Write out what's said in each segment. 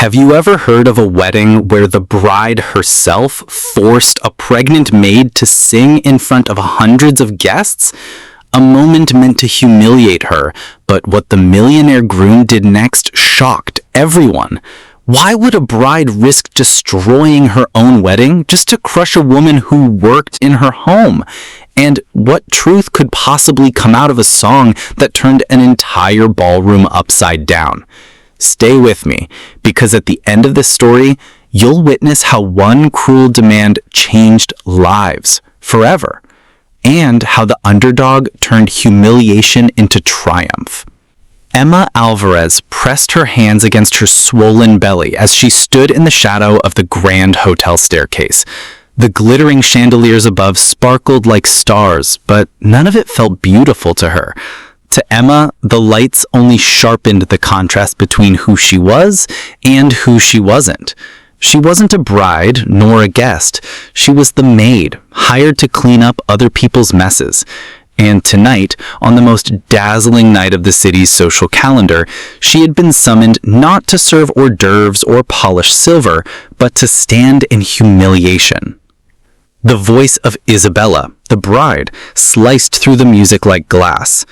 Have you ever heard of a wedding where the bride herself forced a pregnant maid to sing in front of hundreds of guests? A moment meant to humiliate her, but what the millionaire groom did next shocked everyone. Why would a bride risk destroying her own wedding just to crush a woman who worked in her home? And what truth could possibly come out of a song that turned an entire ballroom upside down? Stay with me, because at the end of this story, you'll witness how one cruel demand changed lives forever, and how the underdog turned humiliation into triumph. Emma Alvarez pressed her hands against her swollen belly as she stood in the shadow of the grand hotel staircase. The glittering chandeliers above sparkled like stars, but none of it felt beautiful to her. To Emma, the lights only sharpened the contrast between who she was and who she wasn't. She wasn't a bride, nor a guest. She was the maid, hired to clean up other people's messes. And tonight, on the most dazzling night of the city's social calendar, she had been summoned not to serve hors d'oeuvres or polish silver, but to stand in humiliation. The voice of Isabella, the bride, sliced through the music like glass.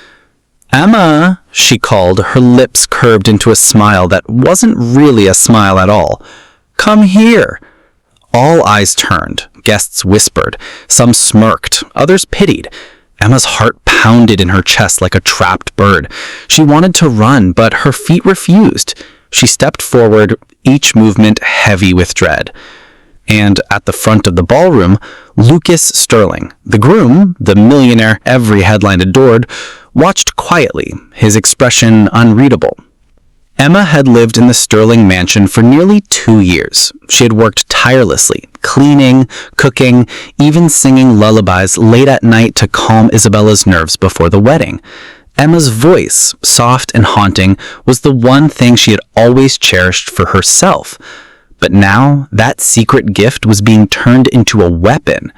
"Emma," she called, her lips curved into a smile that wasn't really a smile at all. "Come here." All eyes turned. Guests whispered. Some smirked. Others pitied. Emma's heart pounded in her chest like a trapped bird. She wanted to run, but her feet refused. She stepped forward, each movement heavy with dread. And at the front of the ballroom, Lucas Sterling, the groom, the millionaire every headline adored, watched quietly, his expression unreadable. Emma had lived in the Sterling mansion for nearly 2 years. She had worked tirelessly, cleaning, cooking, even singing lullabies late at night to calm Isabella's nerves before the wedding. Emma's voice, soft and haunting, was the one thing she had always cherished for herself. But now, that secret gift was being turned into a weapon.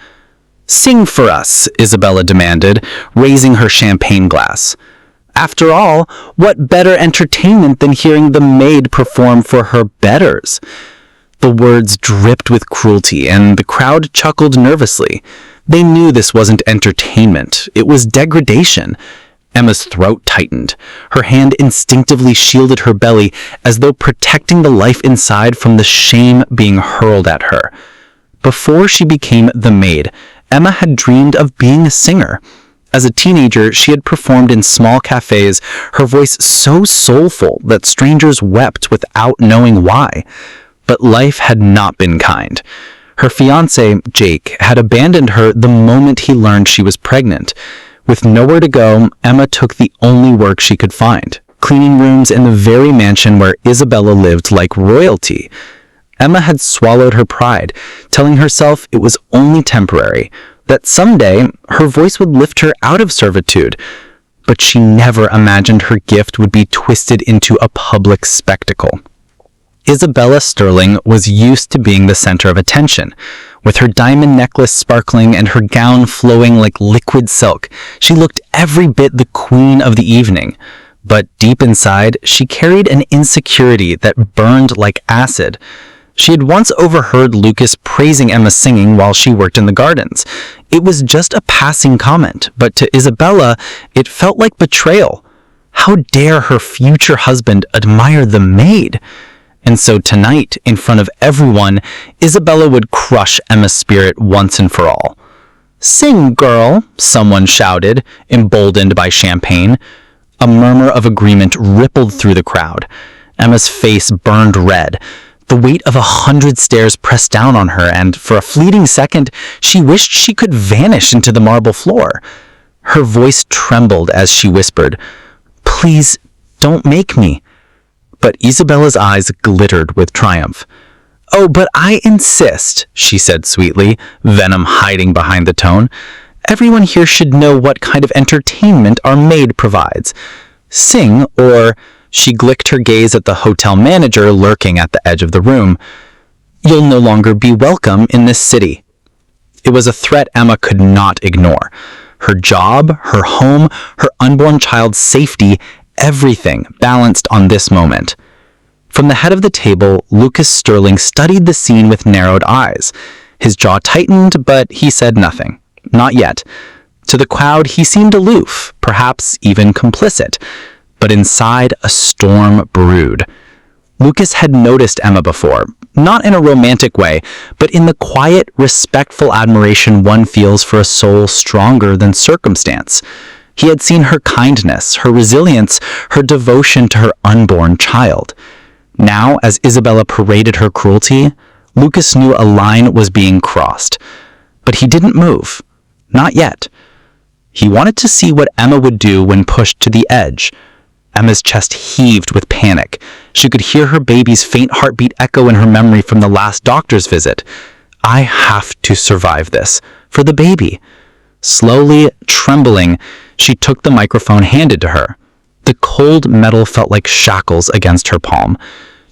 "Sing for us," Isabella demanded, raising her champagne glass. After all, what better entertainment than hearing the maid perform for her betters? The words dripped with cruelty, and the crowd chuckled nervously. They knew this wasn't entertainment, it was degradation. Emma's throat tightened. Her hand instinctively shielded her belly as though protecting the life inside from the shame being hurled at her. Before she became the maid, Emma had dreamed of being a singer. As a teenager, she had performed in small cafes, her voice so soulful that strangers wept without knowing why. But life had not been kind. Her fiancé, Jake, had abandoned her the moment he learned she was pregnant. With nowhere to go, Emma took the only work she could find, cleaning rooms in the very mansion where Isabella lived like royalty. Emma had swallowed her pride, telling herself it was only temporary, that someday her voice would lift her out of servitude. But she never imagined her gift would be twisted into a public spectacle. Isabella Sterling was used to being the center of attention. With her diamond necklace sparkling and her gown flowing like liquid silk, she looked every bit the queen of the evening. But deep inside, she carried an insecurity that burned like acid. She had once overheard Lucas praising Emma's singing while she worked in the gardens. It was just a passing comment, but to Isabella, it felt like betrayal. How dare her future husband admire the maid? And so tonight, in front of everyone, Isabella would crush Emma's spirit once and for all. "Sing, girl," someone shouted, emboldened by champagne. A murmur of agreement rippled through the crowd. Emma's face burned red. The weight of 100 stairs pressed down on her, and for a fleeting second, she wished she could vanish into the marble floor. Her voice trembled as she whispered, "Please, don't make me." But Isabella's eyes glittered with triumph. "Oh, but I insist," she said sweetly, venom hiding behind the tone. "Everyone here should know what kind of entertainment our maid provides. Sing, or..." She glicked her gaze at the hotel manager lurking at the edge of the room. "You'll no longer be welcome in this city." It was a threat Emma could not ignore. Her job, her home, her unborn child's safety, everything balanced on this moment. From the head of the table, Lucas Sterling studied the scene with narrowed eyes. His jaw tightened, but he said nothing. Not yet. To the crowd, he seemed aloof, perhaps even complicit. But inside, a storm brewed. Lucas had noticed Emma before, not in a romantic way, but in the quiet, respectful admiration one feels for a soul stronger than circumstance. He had seen her kindness, her resilience, her devotion to her unborn child. Now, as Isabella paraded her cruelty, Lucas knew a line was being crossed. But he didn't move. Not yet. He wanted to see what Emma would do when pushed to the edge. Emma's chest heaved with panic. She could hear her baby's faint heartbeat echo in her memory from the last doctor's visit. I have to survive this. For the baby. Slowly, trembling, she took the microphone handed to her. The cold metal felt like shackles against her palm.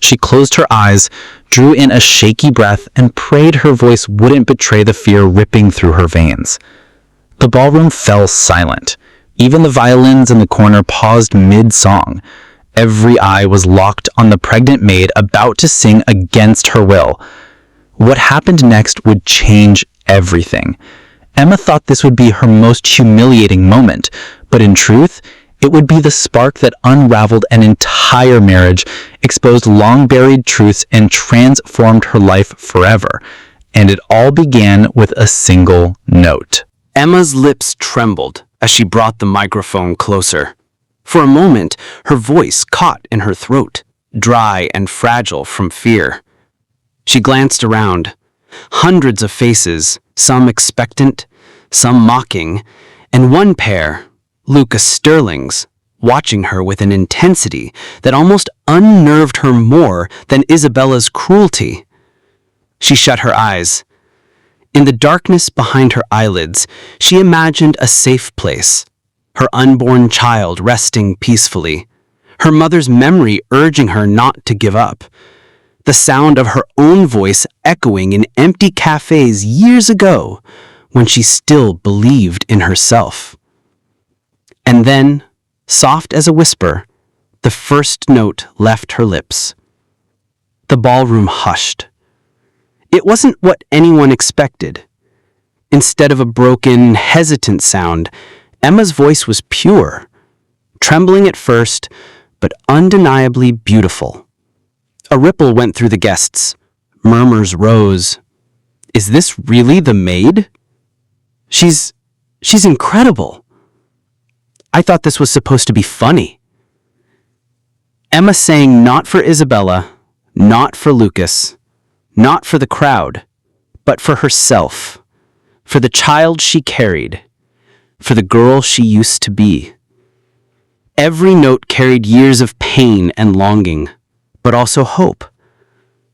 She closed her eyes, drew in a shaky breath, and prayed her voice wouldn't betray the fear ripping through her veins. The ballroom fell silent. Even the violins in the corner paused mid-song. Every eye was locked on the pregnant maid about to sing against her will. What happened next would change everything. Emma thought this would be her most humiliating moment, but in truth, it would be the spark that unraveled an entire marriage, exposed long-buried truths, and transformed her life forever. And it all began with a single note. Emma's lips trembled as she brought the microphone closer. For a moment, her voice caught in her throat, dry and fragile from fear. She glanced around. Hundreds of faces, some expectant, some mocking, and one pair, Lucas Sterling's, watching her with an intensity that almost unnerved her more than Isabella's cruelty. She shut her eyes. In the darkness behind her eyelids, she imagined a safe place, her unborn child resting peacefully, her mother's memory urging her not to give up, the sound of her own voice echoing in empty cafes years ago when she still believed in herself. And then, soft as a whisper, the first note left her lips. The ballroom hushed. It wasn't what anyone expected. Instead of a broken, hesitant sound, Emma's voice was pure, trembling at first, but undeniably beautiful. A ripple went through the guests. Murmurs rose. Is this really the maid? She's incredible. I thought this was supposed to be funny. Emma sang not for Isabella, not for Lucas, not for the crowd, but for herself, for the child she carried, for the girl she used to be. Every note carried years of pain and longing, but also hope.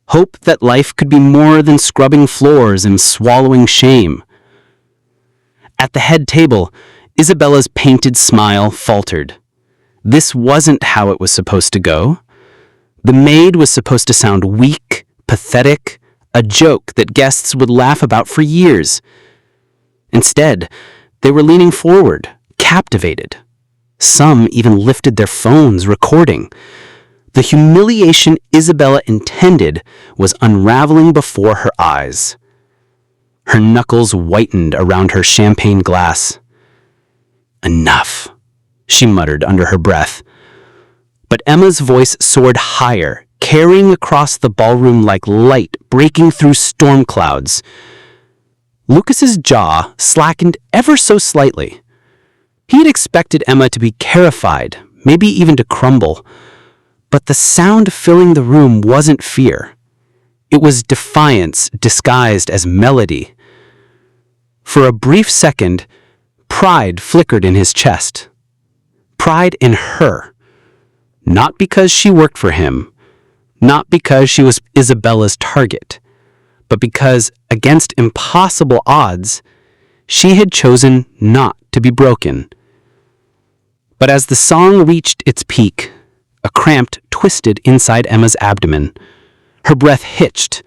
Hope that life could be more than scrubbing floors and swallowing shame. At the head table, Isabella's painted smile faltered. This wasn't how it was supposed to go. The maid was supposed to sound weak, pathetic, a joke that guests would laugh about for years. Instead, they were leaning forward, captivated. Some even lifted their phones, recording. The humiliation Isabella intended was unraveling before her eyes. Her knuckles whitened around her champagne glass. Enough, she muttered under her breath. But Emma's voice soared higher, carrying across the ballroom like light breaking through storm clouds. Lucas's jaw slackened ever so slightly. He had expected Emma to be terrified, maybe even to crumble. But the sound filling the room wasn't fear. It was defiance disguised as melody. For a brief second, pride flickered in his chest. Pride in her. Not because she worked for him, not because she was Isabella's target, but because, against impossible odds, she had chosen not to be broken. But as the song reached its peak, a cramp twisted inside Emma's abdomen. Her breath hitched.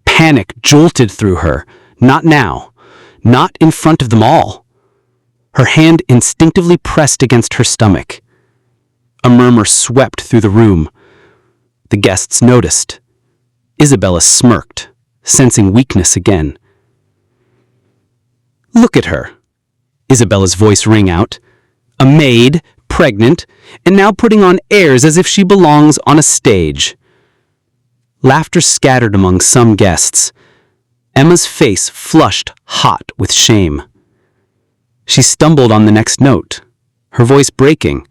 Panic jolted through her. Not now. Not in front of them all. Her hand instinctively pressed against her stomach. A murmur swept through the room. The guests noticed. Isabella smirked, sensing weakness again. "Look at her," Isabella's voice rang out. "A maid, pregnant, and now putting on airs as if she belongs on a stage." Laughter scattered among some guests. Emma's face flushed hot with shame. She stumbled on the next note, her voice breaking.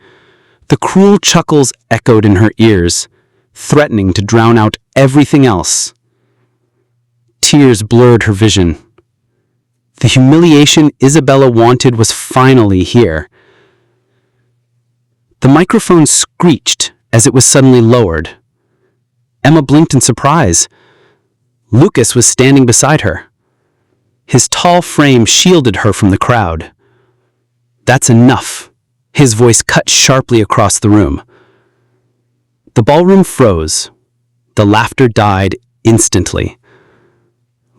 The cruel chuckles echoed in her ears, threatening to drown out everything else. Tears blurred her vision. The humiliation Isabella wanted was finally here. The microphone screeched as it was suddenly lowered. Emma blinked in surprise. Lucas was standing beside her. His tall frame shielded her from the crowd. "That's enough," his voice cut sharply across the room. The ballroom froze. The laughter died instantly.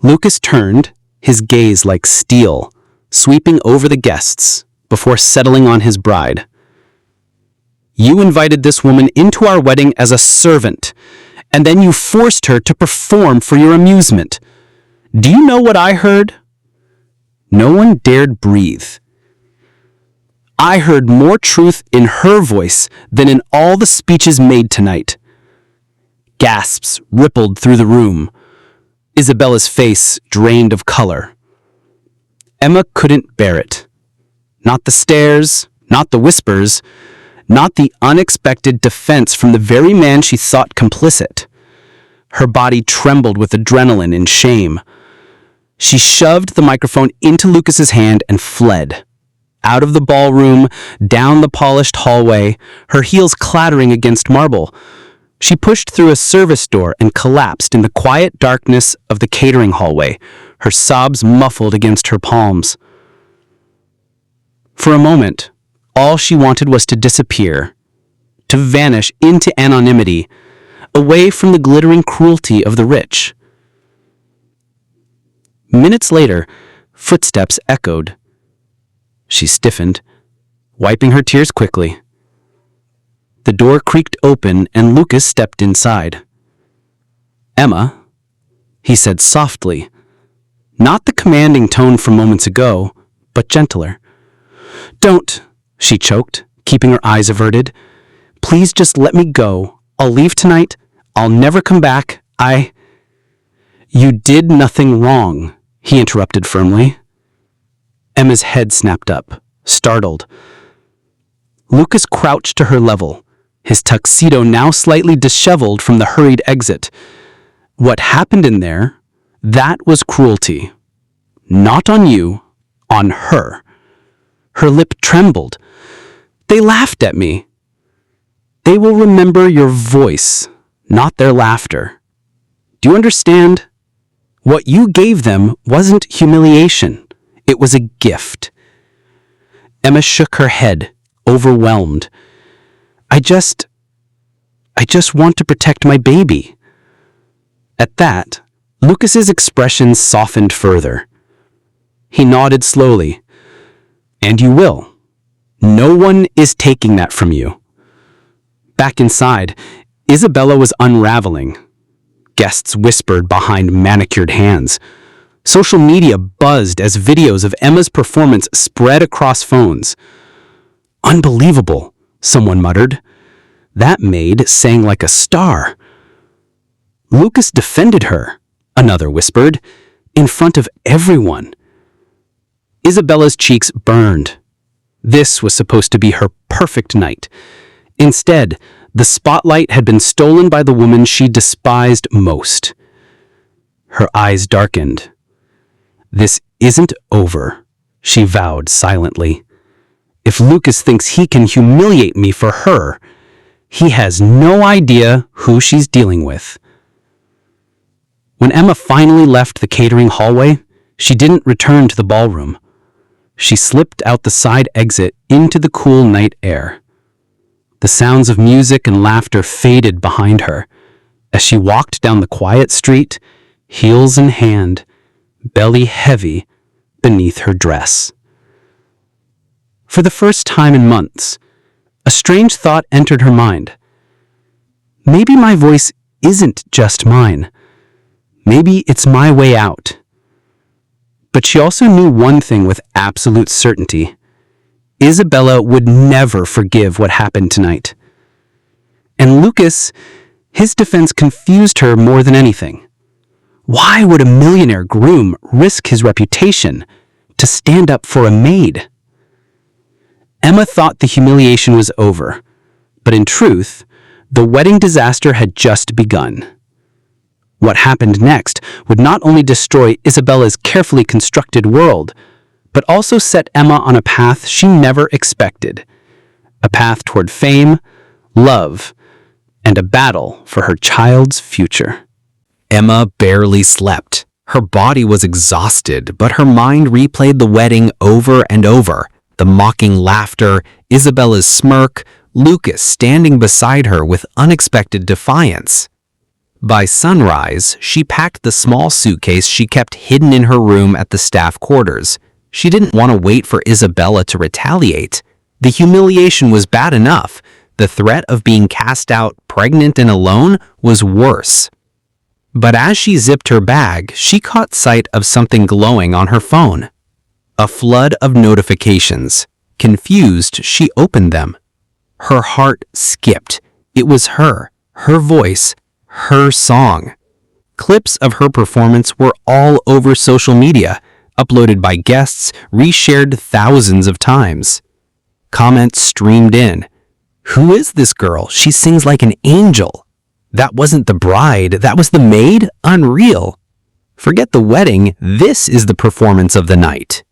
Lucas turned, his gaze like steel, sweeping over the guests before settling on his bride. "You invited this woman into our wedding as a servant, and then you forced her to perform for your amusement. Do you know what I heard?" No one dared breathe. "I heard more truth in her voice than in all the speeches made tonight." Gasps rippled through the room. Isabella's face drained of color. Emma couldn't bear it. Not the stares, not the whispers, not the unexpected defense from the very man she thought complicit. Her body trembled with adrenaline and shame. She shoved the microphone into Lucas's hand and fled. Out of the ballroom, down the polished hallway, her heels clattering against marble. She pushed through a service door and collapsed in the quiet darkness of the catering hallway, her sobs muffled against her palms. For a moment, all she wanted was to disappear, to vanish into anonymity, away from the glittering cruelty of the rich. Minutes later, footsteps echoed. She stiffened, wiping her tears quickly. The door creaked open and Lucas stepped inside. "Emma," he said softly, not the commanding tone from moments ago, but gentler. "Don't," she choked, keeping her eyes averted. "Please just let me go. I'll leave tonight. I'll never come back. You did nothing wrong," he interrupted firmly. Emma's head snapped up, startled. Lucas crouched to her level, his tuxedo now slightly disheveled from the hurried exit. "What happened in there, that was cruelty. Not on you, on her." Her lip trembled. "They laughed at me." "They will remember your voice, not their laughter. Do you understand? What you gave them wasn't humiliation. It was a gift." Emma shook her head, overwhelmed. I just want to protect my baby." At that, Lucas's expression softened further. He nodded slowly. "And you will. No one is taking that from you." Back inside, Isabella was unraveling. Guests whispered behind manicured hands. Social media buzzed as videos of Emma's performance spread across phones. "Unbelievable," someone muttered. "That maid sang like a star." "Lucas defended her," another whispered, "in front of everyone." Isabella's cheeks burned. This was supposed to be her perfect night. Instead, the spotlight had been stolen by the woman she despised most. Her eyes darkened. "This isn't over," she vowed silently. "If Lucas thinks he can humiliate me for her, he has no idea who she's dealing with." When Emma finally left the catering hallway, she didn't return to the ballroom. She slipped out the side exit into the cool night air. The sounds of music and laughter faded behind her as she walked down the quiet street, heels in hand, belly heavy beneath her dress. For the first time in months, a strange thought entered her mind. Maybe my voice isn't just mine. Maybe it's my way out. But she also knew one thing with absolute certainty. Isabella would never forgive what happened tonight. And Lucas, his defense confused her more than anything. Why would a millionaire groom risk his reputation to stand up for a maid? Emma thought the humiliation was over, but in truth, the wedding disaster had just begun. What happened next would not only destroy Isabella's carefully constructed world, but also set Emma on a path she never expected. A path toward fame, love, and a battle for her child's future. Emma barely slept. Her body was exhausted, but her mind replayed the wedding over and over. The mocking laughter, Isabella's smirk, Lucas standing beside her with unexpected defiance. By sunrise, she packed the small suitcase she kept hidden in her room at the staff quarters. She didn't want to wait for Isabella to retaliate. The humiliation was bad enough. The threat of being cast out, pregnant and alone, was worse. But as she zipped her bag, she caught sight of something glowing on her phone. A flood of notifications. Confused, she opened them. Her heart skipped. It was her voice, her song. Clips of her performance were all over social media, uploaded by guests, reshared thousands of times. Comments streamed in. Who is this girl? She sings like an angel. That wasn't the bride, that was the maid? Unreal. Forget the wedding, this is the performance of the night.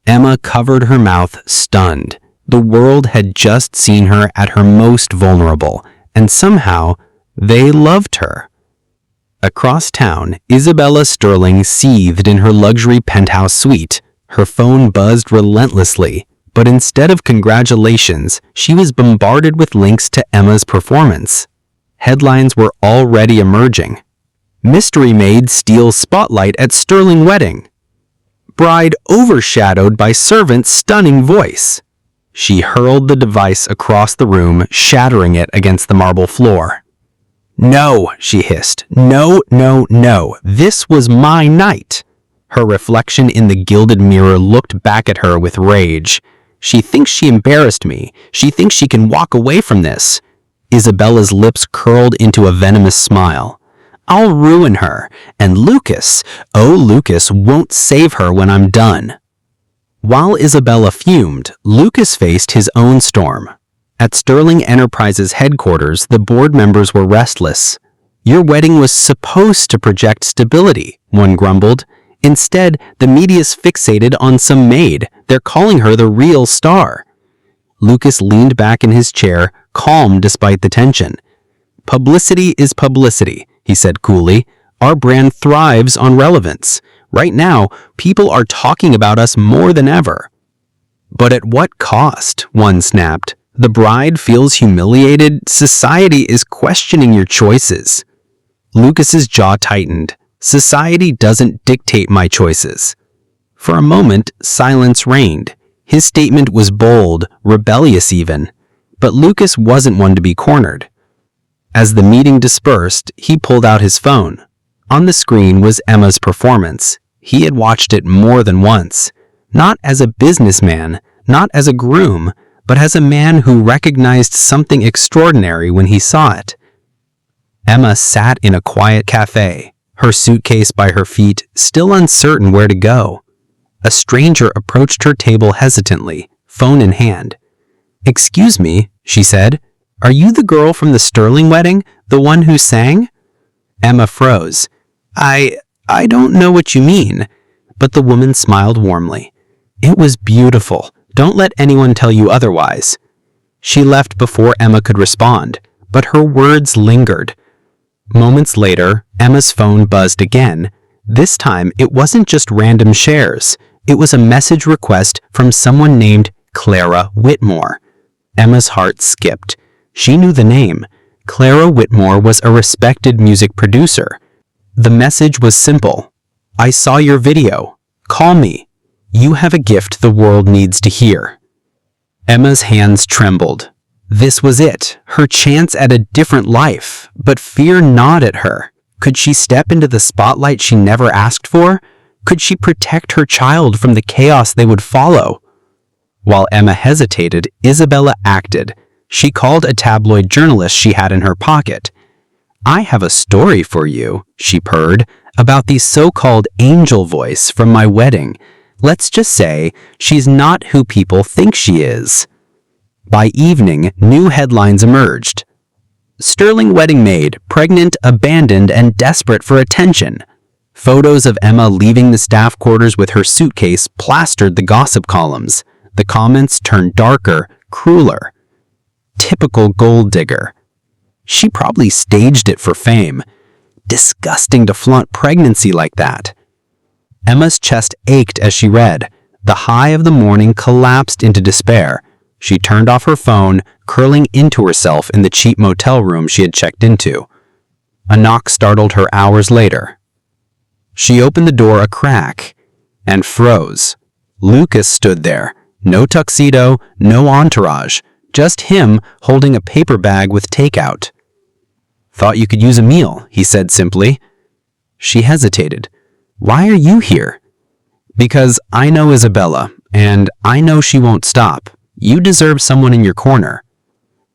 Emma covered her mouth, stunned. The world had just seen her at her most vulnerable, and somehow they loved her. Across town, Isabella Sterling seethed in her luxury penthouse suite. Her phone buzzed relentlessly, but instead of congratulations, she was bombarded with links to Emma's performance. Headlines were already emerging. Mystery maid steals spotlight at Sterling wedding. Bride overshadowed by servant's stunning voice. She hurled the device across the room, shattering it against the marble floor. No, she hissed. No, no, no. This was my night. Her reflection in the gilded mirror looked back at her with rage. She thinks she embarrassed me. She thinks she can walk away from this. Isabella's lips curled into a venomous smile. I'll ruin her, and Lucas, oh Lucas, won't save her when I'm done. While Isabella fumed, Lucas faced his own storm. At Sterling Enterprises headquarters, the board members were restless. Your wedding was supposed to project stability, one grumbled. Instead, the media's fixated on some maid. They're calling her the real star. Lucas leaned back in his chair, calm despite the tension. Publicity is publicity, he said coolly. Our brand thrives on relevance. Right now, people are talking about us more than ever. But at what cost? One snapped. The bride feels humiliated. Society is questioning your choices. Lucas's jaw tightened. Society doesn't dictate my choices. For a moment, silence reigned. His statement was bold, rebellious even. But Lucas wasn't one to be cornered. As the meeting dispersed, he pulled out his phone. On the screen was Emma's performance. He had watched it more than once. Not as a businessman, not as a groom, but as a man who recognized something extraordinary when he saw it. Emma sat in a quiet cafe, her suitcase by her feet, still uncertain where to go. A stranger approached her table hesitantly, phone in hand. Excuse me, she said. Are you the girl from the Sterling wedding, the one who sang? Emma froze. I don't know what you mean, but the woman smiled warmly. It was beautiful. Don't let anyone tell you otherwise. She left before Emma could respond, but her words lingered. Moments later, Emma's phone buzzed again. This time, it wasn't just random shares. It was a message request from someone named Clara Whitmore. Emma's heart skipped. She knew the name. Clara Whitmore was a respected music producer. The message was simple. I saw your video. Call me. You have a gift the world needs to hear. Emma's hands trembled. This was it, her chance at a different life, but fear gnawed at her. Could she step into the spotlight she never asked for? Could she protect her child from the chaos they would follow? While Emma hesitated, Isabella acted. She called a tabloid journalist she had in her pocket. "I have a story for you," she purred, "about the so-called angel voice from my wedding. Let's just say she's not who people think she is." By evening, new headlines emerged. Sterling wedding maid, pregnant, abandoned, and desperate for attention. Photos of Emma leaving the staff quarters with her suitcase plastered the gossip columns. The comments turned darker, crueler. Typical gold digger. She probably staged it for fame. Disgusting to flaunt pregnancy like that. Emma's chest ached as she read. The high of the morning collapsed into despair. She turned off her phone, curling into herself in the cheap motel room she had checked into. A knock startled her hours later. She opened the door a crack and froze. Lucas stood there. No tuxedo, no entourage. Just him holding a paper bag with takeout. "Thought you could use a meal," he said simply. She hesitated. "Why are you here?" "Because I know Isabella, and I know she won't stop. You deserve someone in your corner."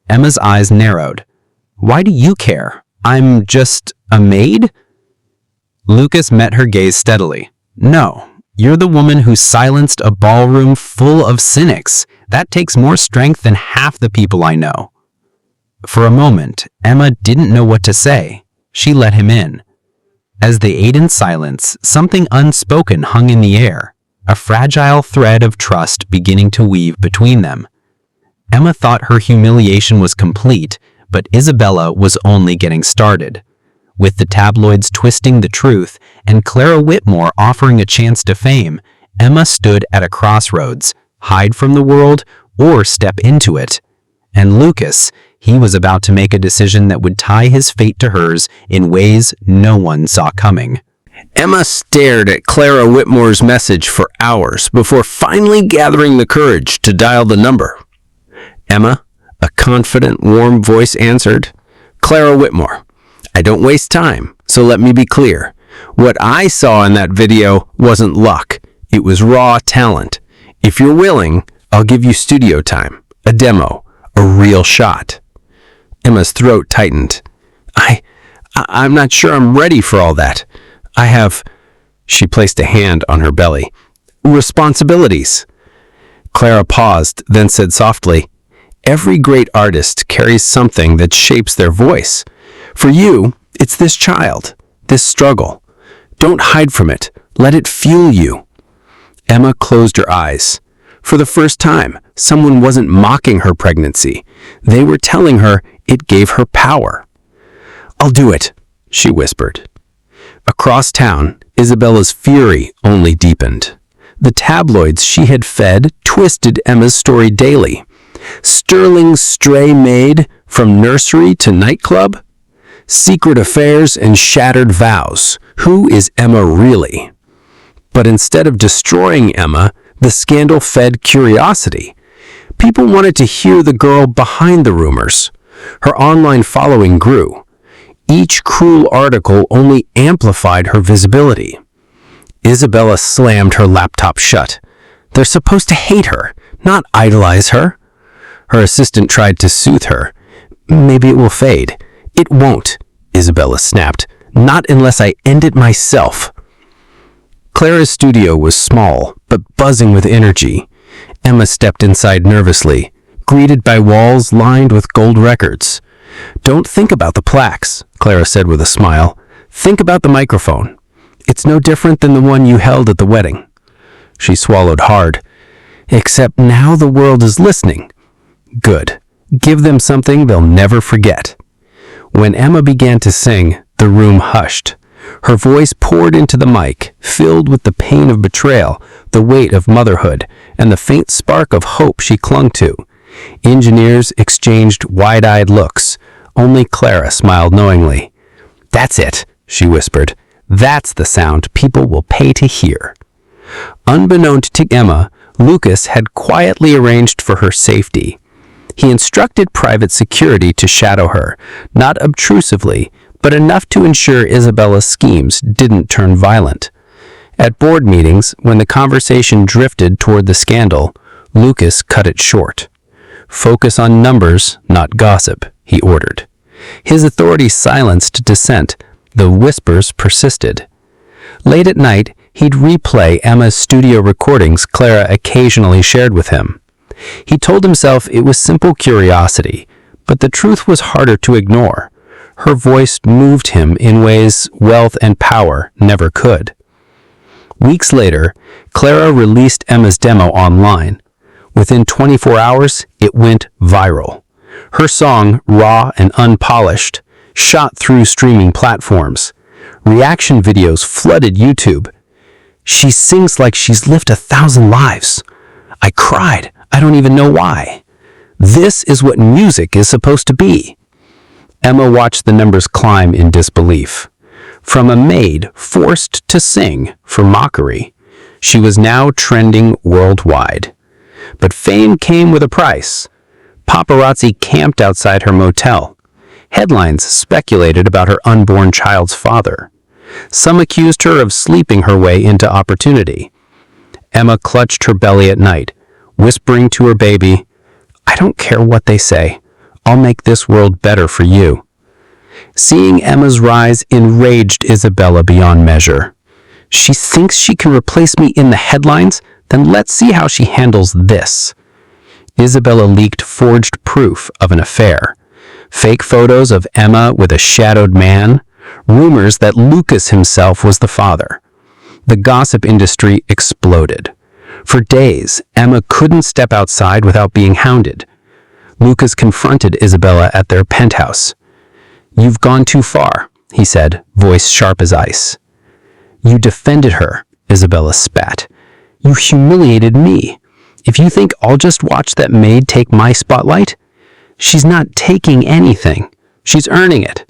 Emma's eyes narrowed. "Why do you care? I'm just a maid?" Lucas met her gaze steadily. "No, you're the woman who silenced a ballroom full of cynics. That takes more strength than half the people I know." For a moment, Emma didn't know what to say. She let him in. As they ate in silence, something unspoken hung in the air, a fragile thread of trust beginning to weave between them. Emma thought her humiliation was complete, but Isabella was only getting started. With the tabloids twisting the truth and Clara Whitmore offering a chance to fame, Emma stood at a crossroads, hide from the world or step into it. And Lucas, he was about to make a decision that would tie his fate to hers in ways no one saw coming. Emma stared at Clara Whitmore's message for hours before finally gathering the courage to dial the number. "Emma," a confident, warm voice answered. "Clara Whitmore. I don't waste time, so let me be clear. What I saw in that video wasn't luck. It was raw talent. If you're willing, I'll give you studio time, a demo, a real shot." Emma's throat tightened. I'm not sure I'm ready for all that. I have," she placed a hand on her belly, "responsibilities." Clara paused, then said softly, "Every great artist carries something that shapes their voice. For you, it's this child, this struggle. Don't hide from it. Let it fuel you." Emma closed her eyes. For the first time, someone wasn't mocking her pregnancy. They were telling her it gave her power. "I'll do it," she whispered. Across town, Isabella's fury only deepened. The tabloids she had fed twisted Emma's story daily. Sterling's stray maid from nursery to nightclub? Secret affairs and shattered vows. Who is Emma really? But instead of destroying Emma, the scandal fed curiosity. People wanted to hear the girl behind the rumors. Her online following grew. Each cruel article only amplified her visibility. Isabella slammed her laptop shut. They're supposed to hate her, not idolize her. Her assistant tried to soothe her. "Maybe it will fade." "It won't," Isabella snapped. "Not unless I end it myself." Clara's studio was small, but buzzing with energy. Emma stepped inside nervously, greeted by walls lined with gold records. "Don't think about the plaques," Clara said with a smile. "Think about the microphone. It's no different than the one you held at the wedding." She swallowed hard. "Except now the world is listening." "Good. Give them something they'll never forget." When Emma began to sing, the room hushed. Her voice poured into the mic, filled with the pain of betrayal, the weight of motherhood, and the faint spark of hope she clung to. Engineers exchanged wide-eyed looks. Only Clara smiled knowingly. "That's it," she whispered. "That's the sound people will pay to hear." Unbeknownst to Emma, Lucas had quietly arranged for her safety. He instructed private security to shadow her, not obtrusively, but enough to ensure Isabella's schemes didn't turn violent. At board meetings, when the conversation drifted toward the scandal, Lucas cut it short. "Focus on numbers, not gossip," he ordered. His authority silenced dissent, though whispers persisted. Late at night, he'd replay Emma's studio recordings Clara occasionally shared with him. He told himself it was simple curiosity, but the truth was harder to ignore. Her voice moved him in ways wealth and power never could. Weeks later, Clara released Emma's demo online. Within 24 hours, it went viral. Her song, raw and unpolished, shot through streaming platforms. Reaction videos flooded YouTube. "She sings like she's lived 1,000 lives. I cried. I don't even know why. This is what music is supposed to be." Emma watched the numbers climb in disbelief. From a maid forced to sing for mockery, she was now trending worldwide. But fame came with a price. Paparazzi camped outside her motel. Headlines speculated about her unborn child's father. Some accused her of sleeping her way into opportunity. Emma clutched her belly at night, whispering to her baby, "I don't care what they say. I'll make this world better for you." Seeing Emma's rise enraged Isabella beyond measure. "She thinks she can replace me in the headlines? Then let's see how she handles this." Isabella leaked forged proof of an affair. Fake photos of Emma with a shadowed man, rumors that Lucas himself was the father. The gossip industry exploded. For days, Emma couldn't step outside without being hounded. Lucas confronted Isabella at their penthouse. "You've gone too far," he said, voice sharp as ice. "You defended her," Isabella spat. "You humiliated me. If you think I'll just watch that maid take my spotlight, she's not taking anything. She's earning it."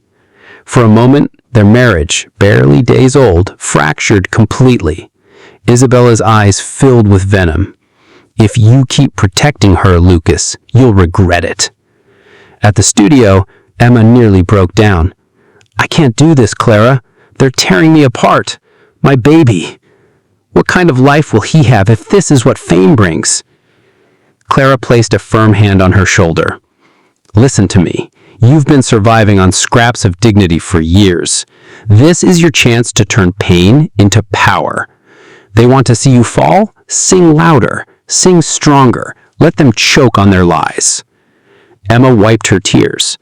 For a moment, their marriage, barely days old, fractured completely. Isabella's eyes filled with venom. "If you keep protecting her, Lucas, you'll regret it." At the studio, Emma nearly broke down. "I can't do this, Clara. They're tearing me apart. My baby. What kind of life will he have if this is what fame brings?" Clara placed a firm hand on her shoulder. "Listen to me. You've been surviving on scraps of dignity for years. This is your chance to turn pain into power. They want to see you fall? Sing louder. Sing stronger. Let them choke on their lies." Emma wiped her tears.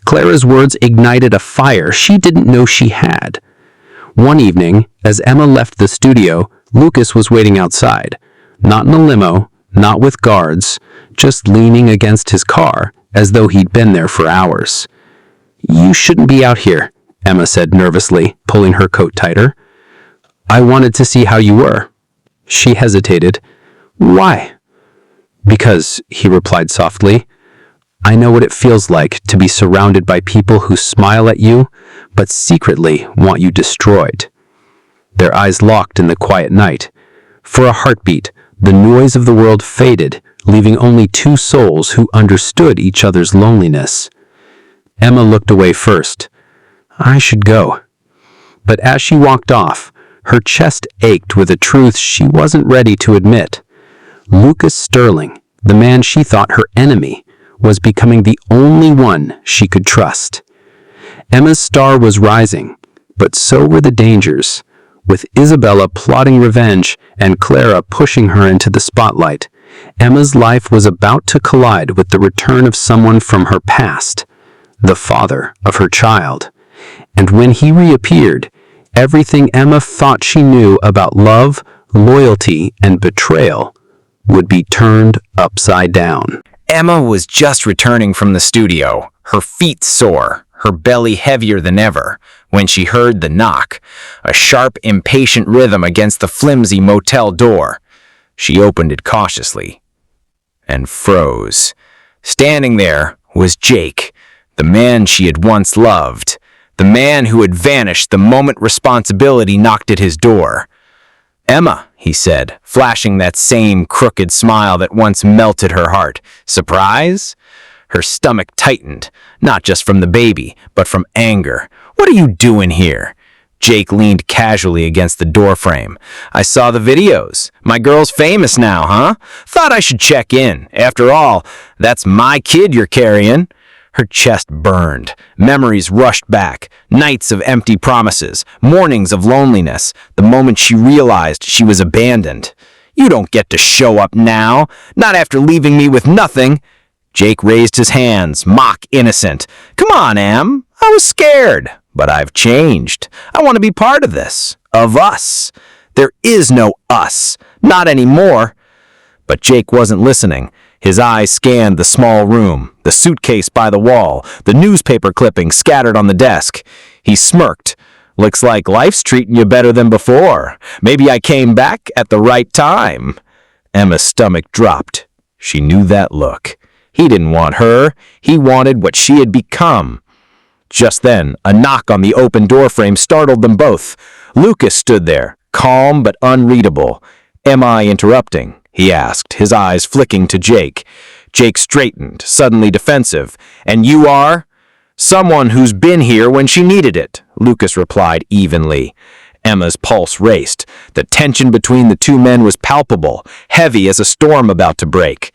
Clara's words ignited a fire she didn't know she had. One evening, as Emma left the studio, Lucas was waiting outside. Not in a limo, not with guards, just leaning against his car, as though he'd been there for hours. "You shouldn't be out here," Emma said nervously, pulling her coat tighter. "I wanted to see how you were." She hesitated. "Why?" "Because," he replied softly, "I know what it feels like to be surrounded by people who smile at you, but secretly want you destroyed." Their eyes locked in the quiet night. For a heartbeat, the noise of the world faded, leaving only two souls who understood each other's loneliness. Emma looked away first. "I should go." But as she walked off, her chest ached with a truth she wasn't ready to admit. Lucas Sterling, the man she thought her enemy, was becoming the only one she could trust. Emma's star was rising, but so were the dangers. With Isabella plotting revenge and Clara pushing her into the spotlight, Emma's life was about to collide with the return of someone from her past, the father of her child. And when he reappeared, everything Emma thought she knew about love, loyalty, and betrayal would be turned upside down. Emma was just returning from the studio, her feet sore, her belly heavier than ever, when she heard the knock, a sharp, impatient rhythm against the flimsy motel door. She opened it cautiously and froze. Standing there was Jake, the man she had once loved, the man who had vanished the moment responsibility knocked at his door. "Emma," he said, flashing that same crooked smile that once melted her heart. "Surprise?" Her stomach tightened, not just from the baby, but from anger. "What are you doing here?" Jake leaned casually against the doorframe. "I saw the videos. My girl's famous now, huh? Thought I should check in. After all, that's my kid you're carrying." Her chest burned. Memories rushed back. Nights of empty promises. Mornings of loneliness. The moment she realized she was abandoned. "You don't get to show up now. Not after leaving me with nothing." Jake raised his hands, mock innocent. "Come on, Em. I was scared. But I've changed. I want to be part of this. Of us. There is no us. Not anymore." But Jake wasn't listening. His eyes scanned the small room, the suitcase by the wall, the newspaper clippings scattered on the desk. He smirked. "Looks like life's treating you better than before. Maybe I came back at the right time." Emma's stomach dropped. She knew that look. He didn't want her. He wanted what she had become. Just then, a knock on the open doorframe startled them both. Lucas stood there, calm but unreadable. "Am I interrupting?" he asked, his eyes flicking to Jake. Jake straightened, suddenly defensive. "And you are?" "Someone who's been here when she needed it," Lucas replied evenly. Emma's pulse raced. The tension between the two men was palpable, heavy as a storm about to break.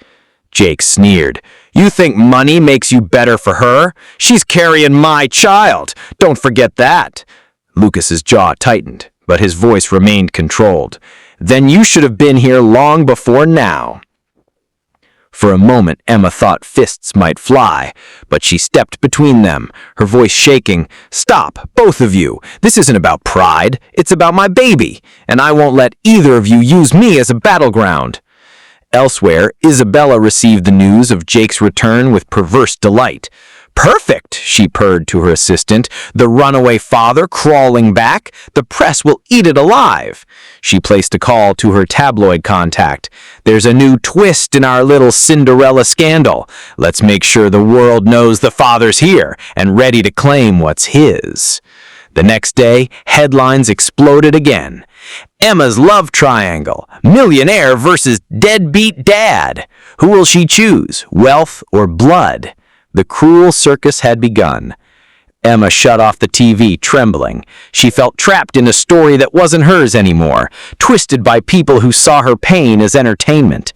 Jake sneered. "You think money makes you better for her? She's carrying my child. Don't forget that." Lucas's jaw tightened, but his voice remained controlled. "Then you should have been here long before now." For a moment, Emma thought fists might fly, but she stepped between them, her voice shaking. "Stop, both of you. This isn't about pride. It's about my baby, and I won't let either of you use me as a battleground." Elsewhere, Isabella received the news of Jake's return with perverse delight. "Perfect," she purred to her assistant. "The runaway father crawling back. The press will eat it alive." She placed a call to her tabloid contact. "There's a new twist in our little Cinderella scandal. Let's make sure the world knows the father's here and ready to claim what's his." The next day, headlines exploded again. Emma's love triangle. Millionaire versus deadbeat dad. Who will she choose, wealth or blood? The cruel circus had begun. Emma shut off the TV, trembling. She felt trapped in a story that wasn't hers anymore, twisted by people who saw her pain as entertainment.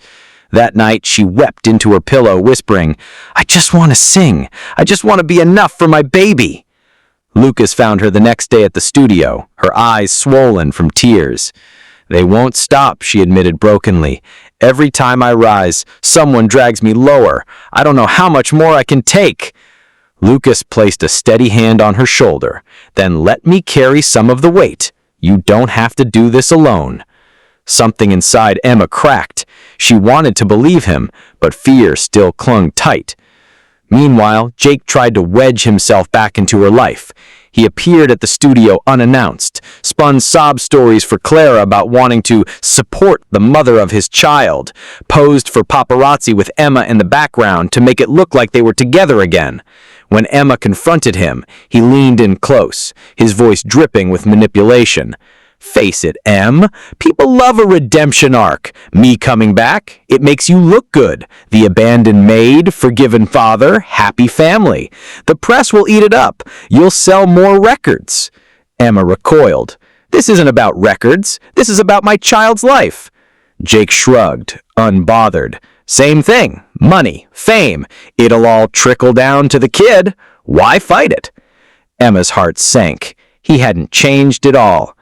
That night, she wept into her pillow, whispering, "I just want to sing. I just want to be enough for my baby." Lucas found her the next day at the studio, her eyes swollen from tears. "They won't stop," she admitted brokenly. "Every time I rise, someone drags me lower. I don't know how much more I can take." Lucas placed a steady hand on her shoulder. "Then let me carry some of the weight. You don't have to do this alone." Something inside Emma cracked. She wanted to believe him, but fear still clung tight. Meanwhile, Jake tried to wedge himself back into her life. He appeared at the studio unannounced, spun sob stories for Clara about wanting to support the mother of his child, posed for paparazzi with Emma in the background to make it look like they were together again. When Emma confronted him, he leaned in close, his voice dripping with manipulation. "Face it, Em. People love a redemption arc. Me coming back, it makes you look good. The abandoned maid, forgiven father, happy family. The press will eat it up. You'll sell more records." Emma recoiled. "This isn't about records. This is about my child's life." Jake shrugged, unbothered. "Same thing. Money, fame. It'll all trickle down to the kid. Why fight it?" Emma's heart sank. He hadn't changed at all.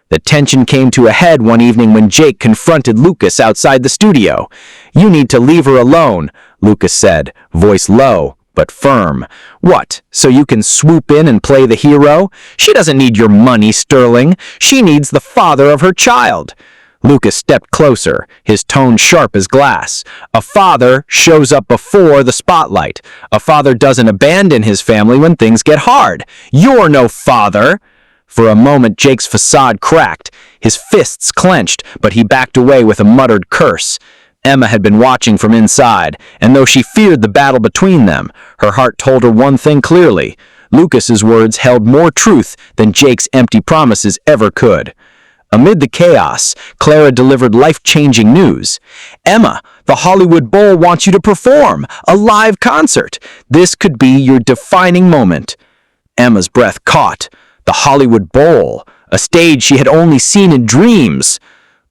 The tension came to a head one evening when Jake confronted Lucas outside the studio. "You need to leave her alone," Lucas said, voice low but firm. "What, so you can swoop in and play the hero? She doesn't need your money, Sterling. She needs the father of her child." Lucas stepped closer, his tone sharp as glass. "A father shows up before the spotlight. A father doesn't abandon his family when things get hard. You're no father." For a moment, Jake's facade cracked. His fists clenched, but he backed away with a muttered curse. Emma had been watching from inside, and though she feared the battle between them, her heart told her one thing clearly. Lucas's words held more truth than Jake's empty promises ever could. Amid the chaos, Clara delivered life-changing news. "Emma, The Hollywood Bowl wants you to perform a live concert. This could be your defining moment." Emma's breath caught. The Hollywood Bowl, a stage she had only seen in dreams.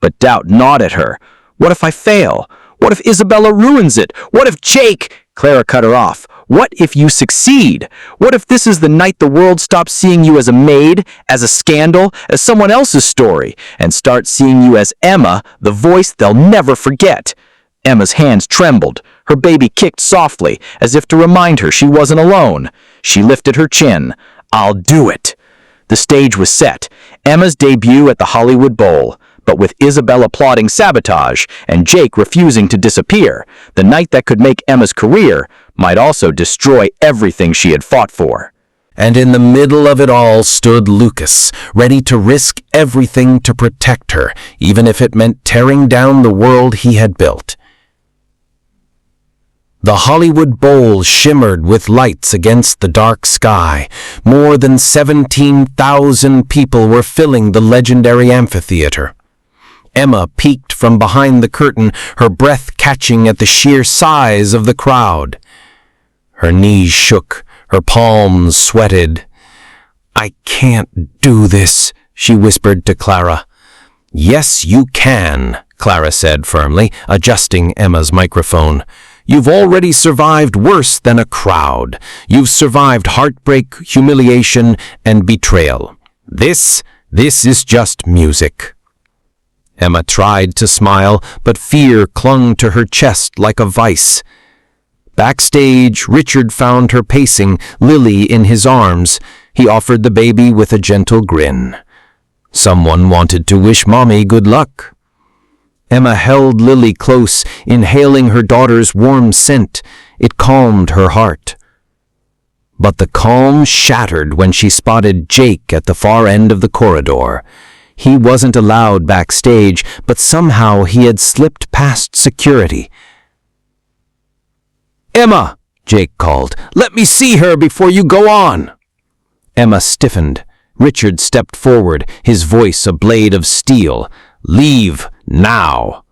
But doubt gnawed at her. What if I fail? What if Isabella ruins it? What if Jake... Clara cut her off. What if you succeed? What if this is the night the world stops seeing you as a maid, as a scandal, as someone else's story, and starts seeing you as Emma, the voice they'll never forget? Emma's hands trembled. Her baby kicked softly, as if to remind her she wasn't alone. She lifted her chin. "I'll do it." The stage was set. Emma's debut at the Hollywood Bowl. But with Isabella plotting sabotage and Jake refusing to disappear, the night that could make Emma's career might also destroy everything she had fought for. And in the middle of it all stood Lucas, ready to risk everything to protect her, even if it meant tearing down the world he had built. The Hollywood Bowl shimmered with lights against the dark sky. More than 17,000 people were filling the legendary amphitheater. Emma peeked from behind the curtain, her breath catching at the sheer size of the crowd. Her knees shook, her palms sweated. "I can't do this," she whispered to Clara. "Yes, you can," Clara said firmly, adjusting Emma's microphone. "You've already survived worse than a crowd. You've survived heartbreak, humiliation, and betrayal. This is just music." Emma tried to smile, but fear clung to her chest like a vice. Backstage, Richard found her pacing, Lily in his arms. He offered the baby with a gentle grin. Someone wanted to wish Mommy good luck. Emma held Lily close, inhaling her daughter's warm scent. It calmed her heart. But the calm shattered when she spotted Jake at the far end of the corridor. He wasn't allowed backstage, but somehow he had slipped past security. "Emma," Jake called, "let me see her before you go on." Emma stiffened. Richard stepped forward, his voice a blade of steel. "Leave now."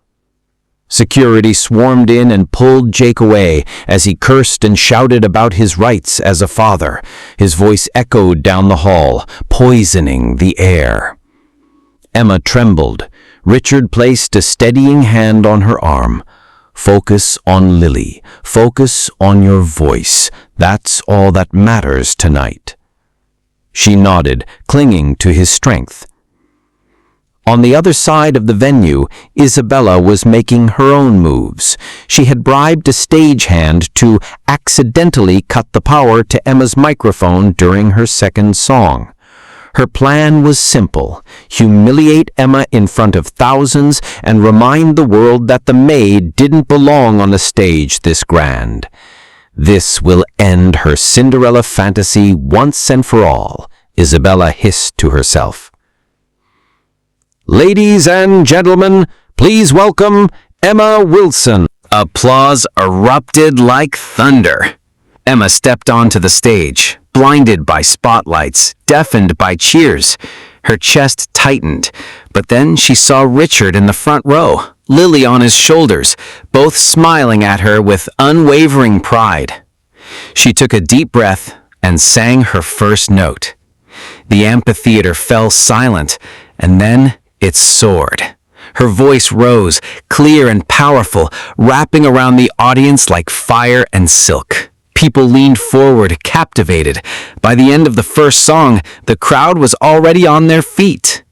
Security swarmed in and pulled Jake away as he cursed and shouted about his rights as a father. His voice echoed down the hall, poisoning the air. Emma trembled. Richard placed a steadying hand on her arm. "Focus on Lily. Focus on your voice. That's all that matters tonight." She nodded, clinging to his strength. On the other side of the venue, Isabella was making her own moves. She had bribed a stagehand to accidentally cut the power to Emma's microphone during her second song. Her plan was simple: humiliate Emma in front of thousands and remind the world that the maid didn't belong on a stage this grand. "This will end her Cinderella fantasy once and for all," Isabella hissed to herself. "Ladies and gentlemen, please welcome Emma Wilson." Applause erupted like thunder. Emma stepped onto the stage, blinded by spotlights, deafened by cheers. Her chest tightened, but then she saw Richard in the front row, Lily on his shoulders, both smiling at her with unwavering pride. She took a deep breath and sang her first note. The amphitheater fell silent, and then it soared. Her voice rose, clear and powerful, wrapping around the audience like fire and silk. People leaned forward, captivated. By the end of the first song, the crowd was already on their feet.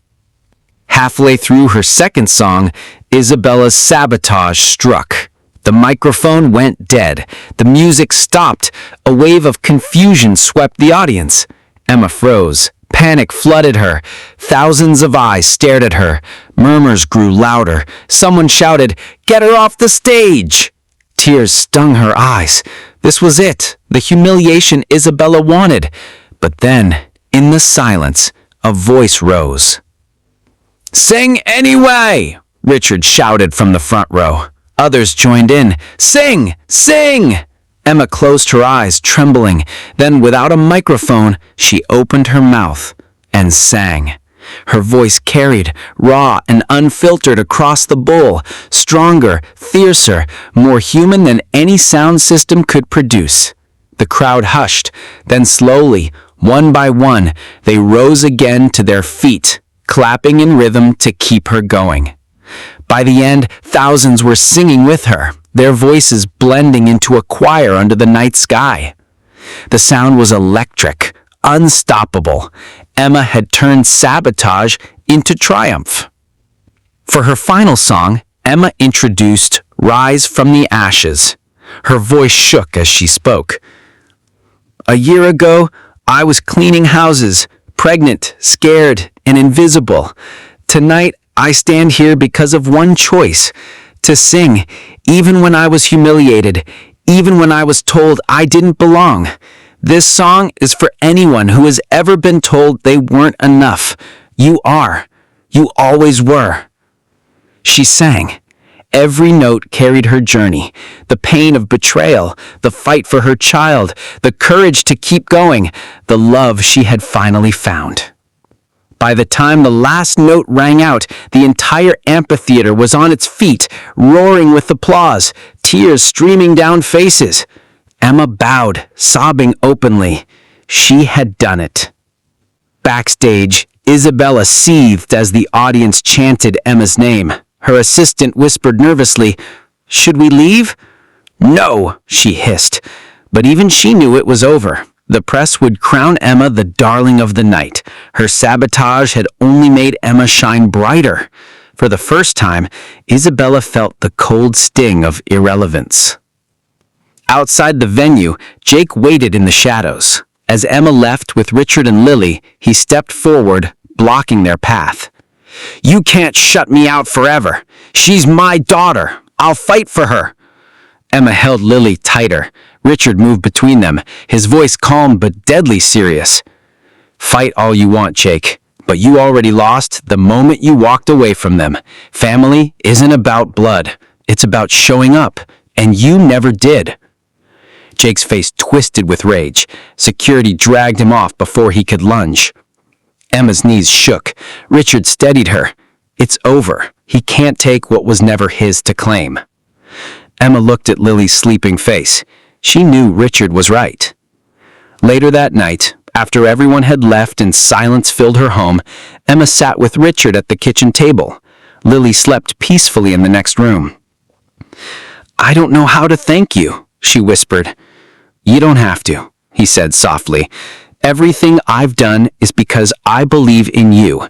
Halfway through her second song, Isabella's sabotage struck. The microphone went dead. The music stopped. A wave of confusion swept the audience. Emma froze. Panic flooded her. Thousands of eyes stared at her. Murmurs grew louder. Someone shouted, "Get her off the stage!" Tears stung her eyes. This was it, the humiliation Isabella wanted. But then, in the silence, a voice rose. "Sing anyway!" Richard shouted from the front row. Others joined in. "Sing! Sing!" Emma closed her eyes, trembling. Then, without a microphone, she opened her mouth and sang. Her voice carried, raw and unfiltered across the bowl, stronger, fiercer, more human than any sound system could produce. The crowd hushed, then slowly, one by one, they rose again to their feet, clapping in rhythm to keep her going. By the end, thousands were singing with her, their voices blending into a choir under the night sky. The sound was electric, unstoppable. Emma had turned sabotage into triumph. For her final song, Emma introduced Rise from the Ashes. Her voice shook as she spoke. A year ago, I was cleaning houses, pregnant, scared, and invisible. Tonight, I stand here because of one choice, to sing, even when I was humiliated, even when I was told I didn't belong. This song is for anyone who has ever been told they weren't enough. You are. You always were. She sang. Every note carried her journey, the pain of betrayal, the fight for her child, the courage to keep going, the love she had finally found. By the time the last note rang out, the entire amphitheater was on its feet, roaring with applause, tears streaming down faces. Emma bowed, sobbing openly. She had done it. Backstage, Isabella seethed as the audience chanted Emma's name. Her assistant whispered nervously, "Should we leave?" "No," she hissed. But even she knew it was over. The press would crown Emma the darling of the night. Her sabotage had only made Emma shine brighter. For the first time, Isabella felt the cold sting of irrelevance. Outside the venue, Jake waited in the shadows. As Emma left with Richard and Lily, he stepped forward, blocking their path. "You can't shut me out forever. She's my daughter. I'll fight for her." Emma held Lily tighter. Richard moved between them, his voice calm but deadly serious. "Fight all you want, Jake, but you already lost the moment you walked away from them. Family isn't about blood. It's about showing up, and you never did." Jake's face twisted with rage. Security dragged him off before he could lunge. Emma's knees shook. Richard steadied her. "It's over. He can't take what was never his to claim." Emma looked at Lily's sleeping face. She knew Richard was right. Later that night, after everyone had left and silence filled her home, Emma sat with Richard at the kitchen table. Lily slept peacefully in the next room. "I don't know how to thank you," she whispered. "You don't have to," he said softly. "Everything I've done is because I believe in you,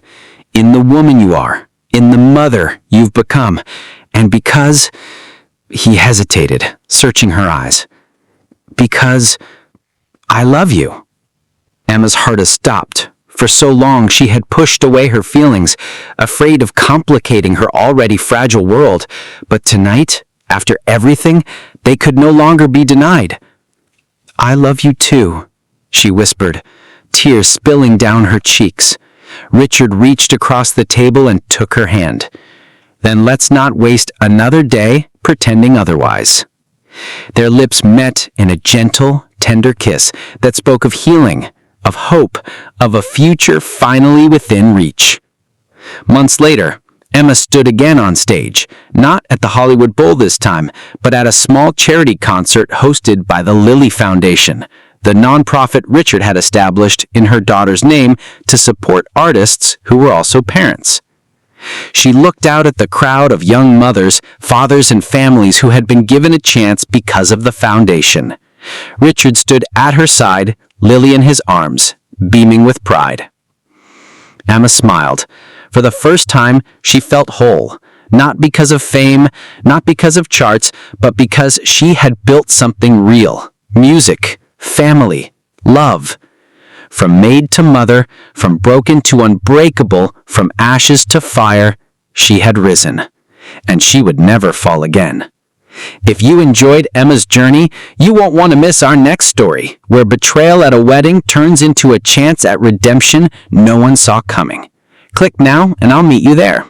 in the woman you are, in the mother you've become, and because—" He hesitated, searching her eyes. "Because I love you." Emma's heart had stopped. For so long she had pushed away her feelings, afraid of complicating her already fragile world. But tonight, after everything, they could no longer be denied. "I love you too," she whispered, tears spilling down her cheeks. Richard reached across the table and took her hand. "Then let's not waste another day pretending otherwise." Their lips met in a gentle, tender kiss that spoke of healing, of hope, of a future finally within reach. Months later, Emma stood again on stage, not at the Hollywood Bowl this time, but at a small charity concert hosted by the Lily Foundation, the nonprofit Richard had established in her daughter's name to support artists who were also parents. She looked out at the crowd of young mothers, fathers, and families who had been given a chance because of the foundation. Richard stood at her side, Lily in his arms, beaming with pride. Emma smiled. For the first time, she felt whole, not because of fame, not because of charts, but because she had built something real. Music, family, love. From maid to mother, from broken to unbreakable, from ashes to fire, she had risen. And she would never fall again. If you enjoyed Emma's journey, you won't want to miss our next story, where betrayal at a wedding turns into a chance at redemption no one saw coming. Click now and I'll meet you there.